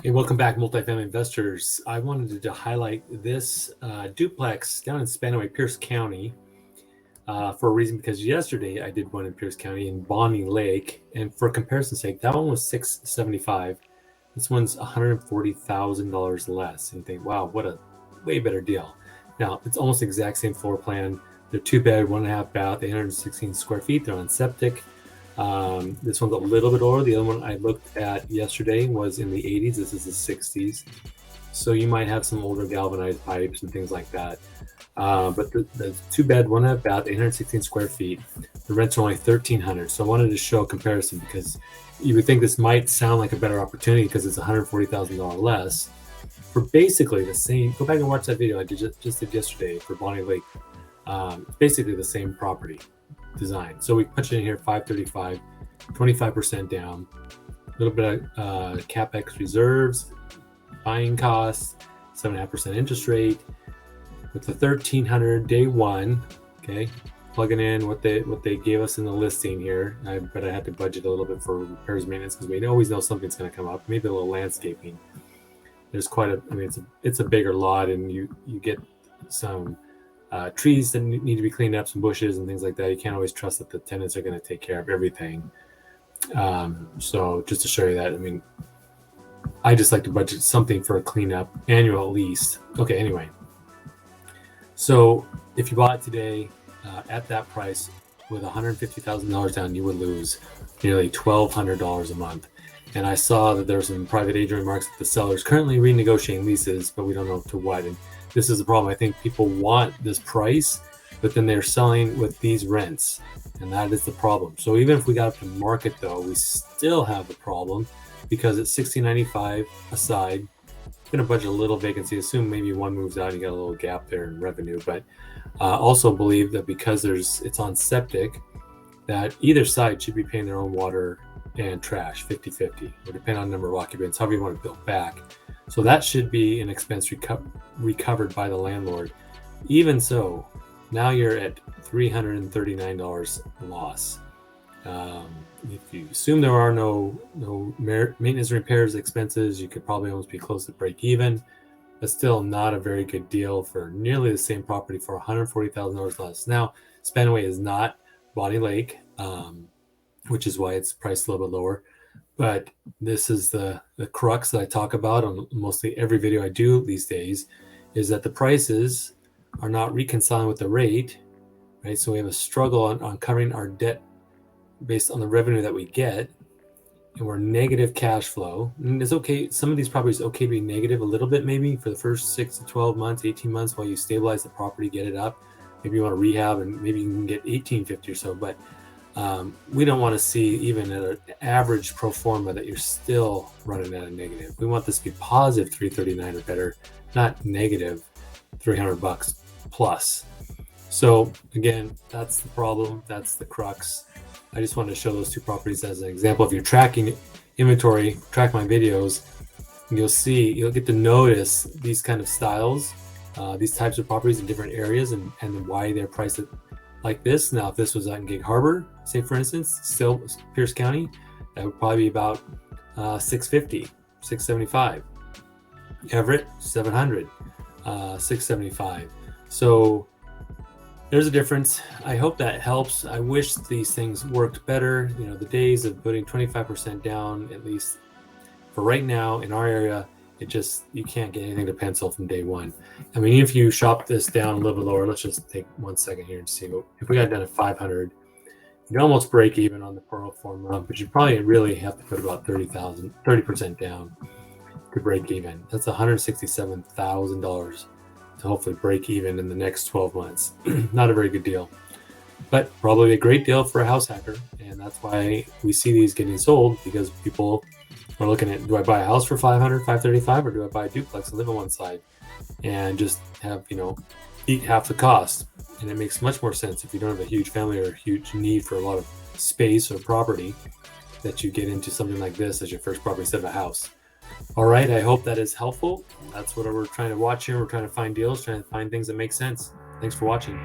Hey, welcome back, multifamily investors. I wanted to highlight this duplex down in Spanaway, Pierce County, for a reason, because yesterday I did one in Pierce County in Bonnie Lake, and for comparison's sake, that one was $675. This one's $140,000 less. And you think, wow, what a way better deal. Now, it's almost the exact same floor plan. They're 2-bed, 1.5 bath, 816 square feet. They're on septic. This one's a little bit older. The other one I looked at yesterday was in the 80s. This is the 60s. So you might have some older galvanized pipes and things like that. But the 2-bed, 1.5 bath, 816 square feet. The rents are only $1,300. So I wanted to show a comparison because you would think this might sound like a better opportunity because it's $140,000 less for basically the same. Go back and watch that video I just did yesterday for Bonnie Lake. It's basically the same property design. So we put it in here, 535, 25% down, a little bit of CapEx reserves, buying costs, 7.5% interest rate, with the 1,300 day one. Okay, plugging in what they gave us in the listing here. But I had to budget a little bit for repairs, maintenance, because we always know something's going to come up. Maybe a little landscaping. There's quite a. I mean, it's a bigger lot, and you get some trees that need to be cleaned up, some bushes and things like that. You can't always trust that the tenants are going to take care of everything. So just to show you that, I mean, I just like to budget something for a cleanup annual at least. Okay, anyway. So if you bought it today at that price with $150,000 down, you would lose nearly $1,200 a month. And I saw that there's some private agent remarks that the seller's currently renegotiating leases, but we don't know to what. And this is the problem. I think people want this price, but then they're selling with these rents, and that is the problem. So even if we got up to market, though, we still have the problem because it's $1,695 aside. I'm going to budget a little vacancy. Assume maybe one moves out and you got a little gap there in revenue, but also believe that because it's on septic, that either side should be paying their own water and trash 50-50, or depending on the number of occupants, however you want to build back. So that should be an expense recovered by the landlord. Even so, now you're at $339 loss. If you assume there are no maintenance, repairs, expenses, you could probably almost be close to break even, but still not a very good deal for nearly the same property for $140,000 less. Now, Spanaway is not Bonnie Lake, which is why it's priced a little bit lower. But this is the crux that I talk about on mostly every video I do these days, is that the prices are not reconciling with the rate, right? So we have a struggle on covering our debt based on the revenue that we get, and we're negative cash flow. And it's okay. Some of these properties okay to be negative a little bit, maybe for the first 6 to 12 months, 18 months while you stabilize the property, get it up. Maybe you want to rehab and maybe you can get 1850 or so, but we don't want to see even at an average pro forma that you're still running at a negative. We want this to be positive 339 or better, not negative $300 plus. So again, that's the problem. That's the crux. I just wanted to show those two properties as an example. If you're tracking inventory, track my videos, and you'll get to notice these kind of styles, these types of properties in different areas, and why they're priced like this. Now, if this was out in Gig Harbor, say for instance, still Pierce County, that would probably be about $650, $675. Everett, $700, $675. So there's a difference. I hope that helps. I wish these things worked better. You know, the days of putting 25% down, at least for right now in our area, you can't get anything to pencil from day one. I mean, if you shop this down a little bit lower, let's just take 1 second here and see if we got down at 500, you'd almost break even on the pro forma, but you probably really have to put about 30% down to break even. That's $167,000 to hopefully break even in the next 12 months. Not a very good deal, but probably a great deal for a house hacker. And that's why we see these getting sold, because people are looking at, do I buy a house for 500, 535, or do I buy a duplex and live on one side and just have, eat half the cost? And it makes much more sense if you don't have a huge family or a huge need for a lot of space or property, that you get into something like this as your first property instead of a house. All right, I hope that is helpful. That's what we're trying to watch here. We're trying to find deals, trying to find things that make sense. Thanks for watching.